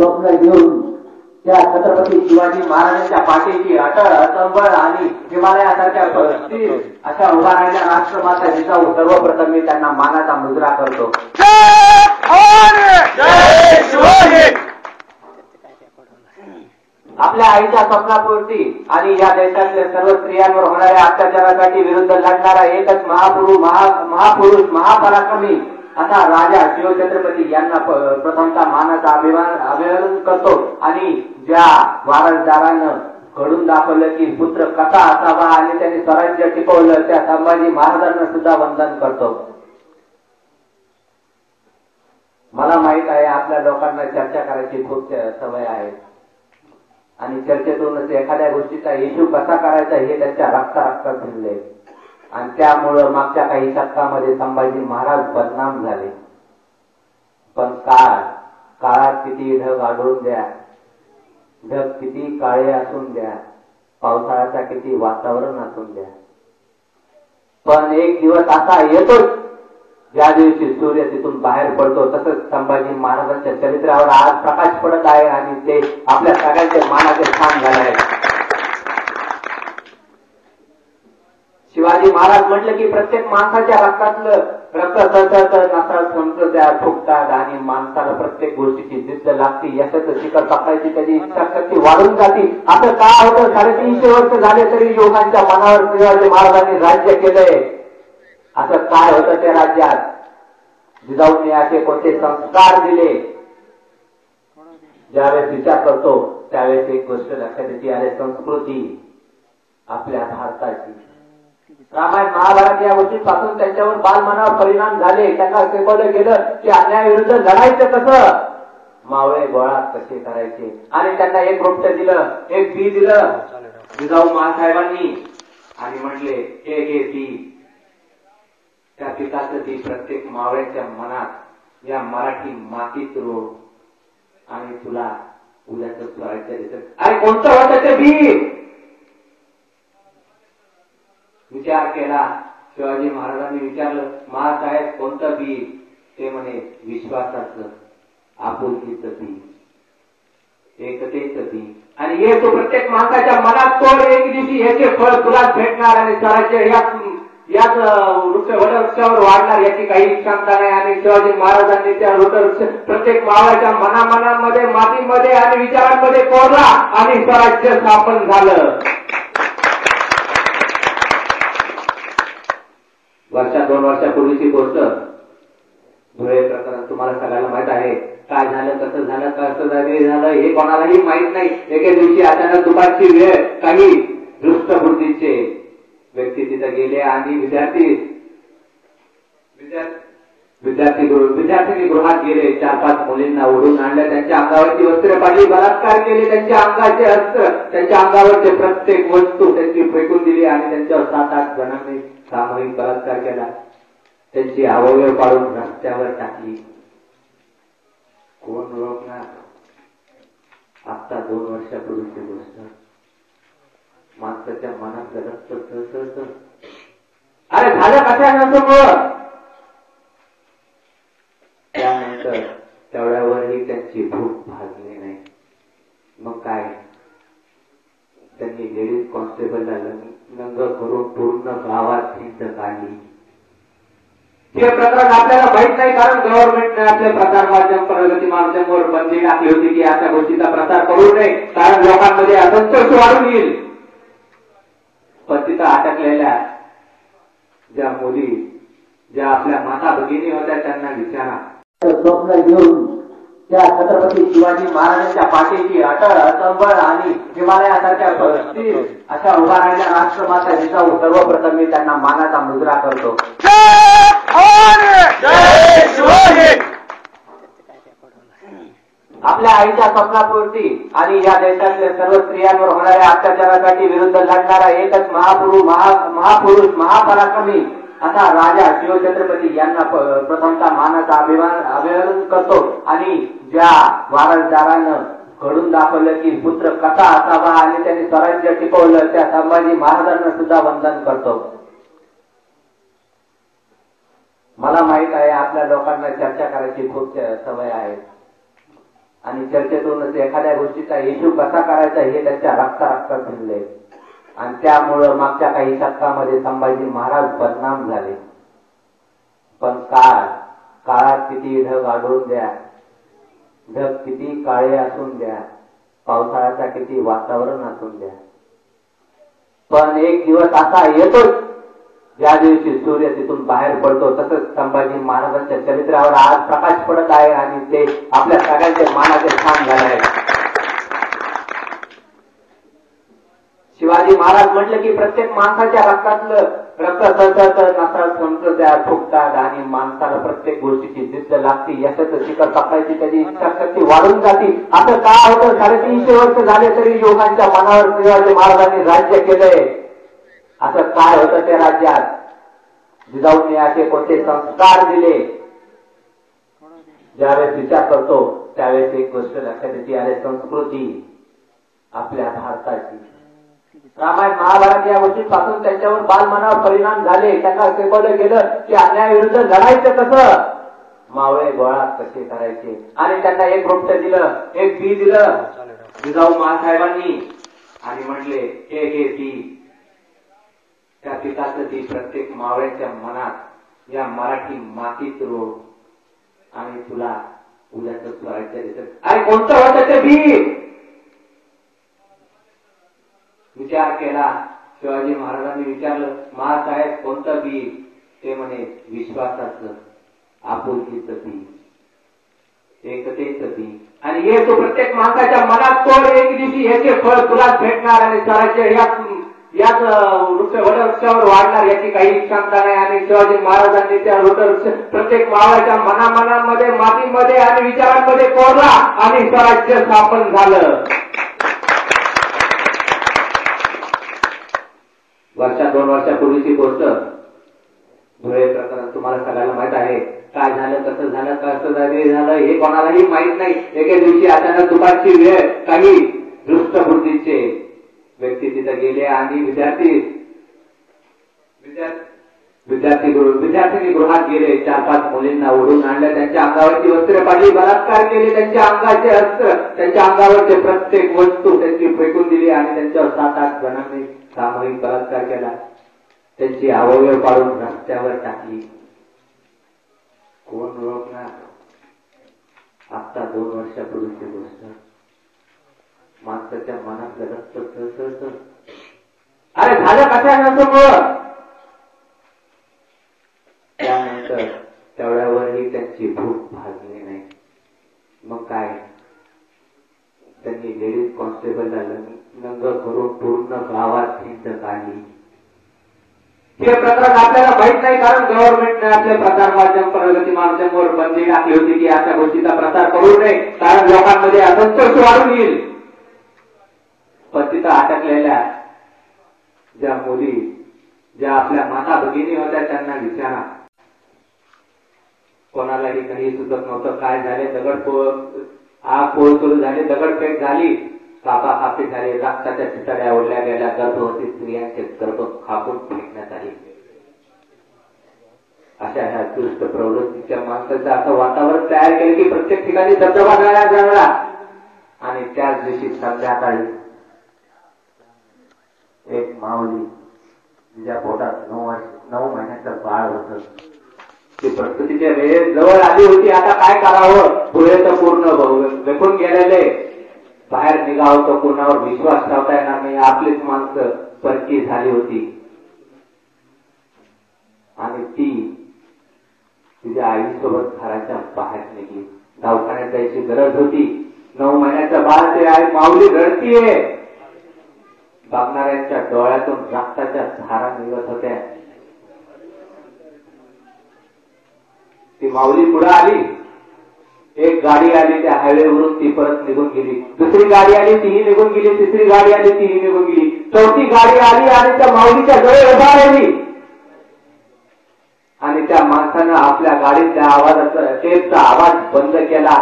स्वप्न घेऊन त्या छत्रपती शिवाजी महाराजांच्या पाठीची अटळ अचंबळ आणि हिमालयासारख्या अशा उभा राहिल्या राष्ट्रमाता जिजाऊ सर्वप्रथम मी त्यांना मानाचा मुजरा करतो. आपल्या आईच्या स्वप्नापूर्ती आणि या देशातल्या सर्व स्त्रियांवर होणाऱ्या अत्याचारासाठी विरुद्ध लढणारा एकच महापुरुष महापराक्रमी असा राजा शिवछत्रपती यांना प्रथमतः मानाचा अभिवादन करतो. आणि ज्या वारसदारानं घडून दाखवलं की पुत्र कसा असावा आणि त्यांनी स्वराज्य टिकवलं त्या संभाजी महाराजांना सुद्धा वंदन करतो. मला माहित आहे आपल्या लोकांना चर्चा करायची खूप सवय आहे आणि चर्चेतूनच एखाद्या गोष्टीचा इश्यू कसा करायचा हे त्यांच्या रक्तात भिनले आणि त्यामुळं मागच्या काही शतकामध्ये संभाजी महाराज बदनाम झाले. पण काळात किती ढग आढळून द्या, ढग किती काळे असून द्या, पावसाळ्याचा किती वातावरण असून द्या, पण एक दिवस असा येतो ज्या दिवशी सूर्य तिथून बाहेर पडतो. तसंच संभाजी महाराजांच्या चरित्रावर आज प्रकाश पडत आहे आणि ते आपल्या सगळ्यांचे मानाचे स्थान झाले आहे. शिवाजी महाराज म्हटलं की प्रत्येक माणसाच्या रक्तातलं रक्त सळसळतं, नसाळ संपत्या फुगतात आणि माणसाला प्रत्येक गोष्टीची जिद्द लागते. यशाचं शिखर पकडायची त्याची इच्छाशक्ती वाढून जाते. असं का होतं? 350 वर्ष झाले तरी लोकांच्या मनावर शिवाजी महाराजांनी राज्य केलंय. असं काय होतं त्या राज्यात? जिजाऊंनी असे कोणते संस्कार दिले? ज्यावेळेस विचार करतो त्यावेळेस एक गोष्ट लक्षात येते, अरे संस्कृती आपल्या भारताची, रामायण महाभारत या गोष्टीपासून त्यांच्यावर बालमनावर परिणाम झाले. त्यांना शिकवलं गेलं की अन्यायाविरुद्ध लढायचं कसं, मावळे गोळा कसे करायचे. आणि त्यांना एक रोपट दिलं, एक बी दिलं जिजाऊ महासाहेबांनी आणि म्हटले हे घे बी. त्या पिकाचं ती प्रत्येक मावळ्याच्या मनात या मराठी मातीत रोप आणि तुला उद्याचं स्वराज्य देतं. अरे कोणतं होतं ते बी? विचार केला. शिवाजी महाराजांनी विचारलं, महासाहेब कोणतं बी? ते म्हणे विश्वासाचं, आपुलकीचं बी, एकतेचं बी. आणि हे तो प्रत्येक माणसाच्या मनात तोड, एक दिवशी याचे फळ तुलाच भेटणार आणि स्वराज्य याच वटवृक्षावर वाढणार याची काही क्षमता नाही. आणि शिवाजी महाराजांनी त्या वटवृक्ष प्रत्येक मावळ्याच्या मनामध्ये मातीमध्ये आणि विचारांमध्ये कोरला आणि स्वराज्य स्थापन झालं. वर्षा 2 वर्षापूर्वीची गोष्ट, धुळे प्रकरण तुम्हाला सगळ्याला माहित आहे. काय झालं, कसं झालं, कसं झालं हे कोणालाही माहित नाही. एके दिवशी अचानक दुपारची वेळ, काही दृष्ट बुद्धीचे व्यक्ती तिथे गेले आणि विद्यार्थिनी गृहात गेले. 4-5 मुलींना ओढून आणलं, त्यांच्या अंगावरची वस्त्रे पाडली, बलात्कार केले, त्यांच्या अंगाचे अस्त्र, त्यांच्या अंगावरचे प्रत्येक वस्तू त्यांची फेकून दिली आणि त्यांच्यावर 7-8 जणांनी सामूहिक बलात्कार केला. त्यांची अवयव पाडून रस्त्यावर टाकली. कोण रोखणार? आता 2 वर्षापूर्वीची गोष्ट. माणसाच्या मनात रक्त सळसळतं. अरे झालं कशानं? त्यानंतर तेवढ्यावरही त्यांची भूक भागली नाही. मग काय, त्यांनी लेडीज कॉन्स्टेबलला लंग करून पूर्ण गावात भिंत काढली. हे प्रकरण आपल्याला माहित नाही, कारण गव्हर्नमेंटने आपल्या प्रसार माध्यम, प्रगती माध्यमावर बंदी टाकली होती की अशा गोष्टीचा प्रसार करू नये, कारण लोकांमध्ये असंतोष वाढून येईल. पण तिथं अटकलेल्या ज्या मुली, ज्या आपल्या माता भगिनी होत्या, त्यांना विचारा. स्वप्न घेऊन त्या छत्रपती शिवाजी महाराजांच्या पाठीची अटळ अचंबळ आणि हिमालयासारख्या अशा उभा राहिल्या राष्ट्रमाता जिजाऊ सर्वप्रथम मी त्यांना मानाचा मुजरा करतो. आपल्या आईच्या स्वप्नापूर्ती आणि या देशातल्या सर्व स्त्रियांवर होणाऱ्या अत्याचारासाठी विरुद्ध लढणारा एकच महापुरुष महापराक्रमी असा राजा शिवछत्रपती यांना प्रथमतः मानाचा अभिवादन करतो. आणि ज्या वारसदारानं घडून दाखवलं की पुत्र कसा असावा आणि त्यांनी स्वराज्य टिकवलं त्या संभाजी महाराजांना सुद्धा वंदन करतो. मला माहित आहे आपल्या लोकांना चर्चा करायची खूप सवय आहे आणि चर्चेतूनच एखाद्या गोष्टीचा इश्यू कसा करायचा हे त्यांच्या रक्तात भिनले. आणि त्यामुळं मागच्या काही शतकामध्ये संभाजी महाराज बदनाम झाले. पण काळात किती ढग आढळून द्या, ढग किती काळे असून द्या, पावसाळ्याचा किती वातावरण असून द्या, पण एक दिवस असा येतो ज्या दिवशी सूर्य तिथून बाहेर पडतो. तसंच संभाजी महाराजांच्या चरित्रावर आज प्रकाश पडत आहे आणि ते आपल्या सगळ्यांचे मानाचे स्थान झाले आहे. शिवाजी महाराज म्हटलं की प्रत्येक माणसाच्या रक्तातलं रक्त सळसळतं, नसात संपत्या फुगतात आणि माणसाला प्रत्येक गोष्टीची जिद्द लागते. यशाचं शिखर कापायची त्याची इच्छाशक्ती वाढून जाते. असं का होतं? 350 वर्ष झाले तरी लोकांच्या मनावर शिवाजी महाराजांनी राज्य केलंय. असं काय होतं त्या राज्यात? जिजाऊंनी असे कोणते संस्कार दिले? ज्यावेळेस विचार करतो त्यावेळेस एक गोष्ट लक्षात येते, अरे संस्कृती आपल्या भारताची, रामायण महाभारत या गोष्टींपासून त्यांच्यावर बालमनावर परिणाम झाले. त्यांना शिकवलं गेलं की अन्यायाविरुद्ध लढायचं कसं, मावळे गोळा कसे करायचे. आणि त्यांना एक रोपट दिलं, एक बी दिलं जिजाऊ महासाहेबांनी आणि म्हटले हे घे बी. त्या पिकाचं बी प्रत्येक मावळ्याच्या मनात या मराठी मातीत रोड आणि तुला उद्याचं स्वराज्य देतं. अरे कोणतं होतं ते बी? विचार केला. शिवाजी महाराजांनी विचारलं, महासाहेब कोणतं बी? ते म्हणे विश्वासाचं, आपुलकीचं बी, एकतेचं बी. आणि हे तो प्रत्येक माणसाच्या मनात तोड, एक दिवशी याचे फळ तुलाच भेटणार आणि स्वराज्य याच वटवृक्षावर वाढणार याची काही क्षमता नाही. आणि शिवाजी महाराजांनी त्या वटवृक्ष प्रत्येक मावळ्याच्या मनामध्ये, मातीमध्ये आणि विचारांमध्ये कोरला आणि स्वराज्य स्थापन झालं. वर्षा 2 वर्षापूर्वीची गोष्ट, धुळे प्रकरण तुम्हाला सगळ्याला माहित आहे. काय झालं, कसं झालं, कसं झालं हे कोणालाही माहित नाही. एके दिवशी अचानक दुपारची वेळ, काही दृष्ट बुद्धीचे व्यक्ती तिथे गेले आणि विद्यार्थिनी गृहात गेले. 4-5 मुलींना ओढून आणलं, त्यांच्या अंगावरची वस्त्रे पाडली, बलात्कार केले, त्यांच्या अंगाचे अस्त्र, त्यांच्या अंगावरचे प्रत्येक वस्तू त्यांची फेकून दिली आणि त्यांच्यावर 7-8 जणांनी सामूहिक बलात्कार केला. त्यांची अवयव पाडून रस्त्यावर टाकली. कोण ओळखणार? आता 2 वर्षापूर्वीची गोष्ट. माणसाच्या मनातलं रक्त सळसळतं. अरे झालं कशानं? त्यानंतर तेवढ्यावरही त्यांची भूक भागली नाही. मग काय, त्यांनी लेडीज कॉन्स्टेबलला लंग करून पूर्ण गावात हिंड काढली. हे प्रकरण आपल्याला माहित नाही, कारण गव्हर्नमेंटने आपल्या प्रसार माध्यम, प्रगती माध्यमावर बंदी टाकली होती की अशा गोष्टीचा प्रसार करू नये, कारण लोकांमध्ये असंतोष वाढून येईल. पण तिथं अटकलेल्या ज्या मुली, ज्या आपल्या माता भगिनी होत्या, त्यांना विचारा. कोणालाही काही सुचत नव्हतं. काय झाले? आग पोळ सुरू झाली, दगडफेक झाली, कापाकापी झाली, रक्ताच्या चितड्या ओढल्या गेल्या, गर्भवती स्त्रियांचे गर्भ कापून फेकण्यात आले. अशा ह्या दुष्ट प्रवृत्तीच्या माणसाचं असं वातावरण तयार केलं की प्रत्येक ठिकाणी दबदबा झाला. आणि त्याच दिवशी संध्याकाळी एक माऊली, तिच्या पोटात 9 महिन्याचं बाळ होतं, ती प्रकृतीच्या वेळेस जवळ आली होती. आता काय करावं? पुढे तर पूर्ण वेकून गेलेले, बाहेर निघावं तर कोणावर विश्वास ठेवता येणार नाही. आपलीच माणसं परकी झाली होती आणि ती तिच्या आईसोबत घराच्या बाहेर निघली. दवाखान्यात जायची गरज होती. 9 महिन्याचं बाळ ते आहे, माऊली रडतीये. बघणाऱ्यांच्या डोळ्यातून रक्ताच्या धारा निघत होत्या. ती माऊली पुढे आली. एक गाडी आली त्या हायवेवरून, ती परत निघून गेली. दुसरी गाडी आली, तीही निघून गेली. तिसरी गाडी आली, तीही निघून गेली. चौथी गाडी आली आणि त्या माऊलीच्या जवळ उभा राहिली. आणि त्या माणसानं आपल्या गाडीतल्या आवाजाचा, टेपचा आवाज बंद केला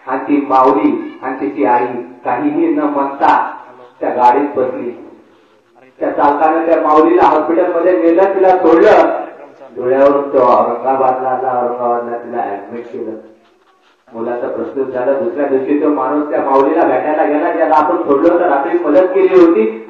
आणि ती माऊली आणि तिची आई काहीही न म्हणता त्या गाडीत बसली. त्या चालकानं त्या माऊलीला हॉस्पिटलमध्ये नेलं, तिला सोडलं. डोळ्यावरून तो औरंगाबादला आला, औरंगाबादला तिला ऍडमिट केलं. मुलाचा प्रस्तुत झाला. दुसऱ्या दिवशी तो माणूस त्या माऊलीला भेटायला गेला, ज्याला आपण सोडलं तर रात्री मदत केली होती.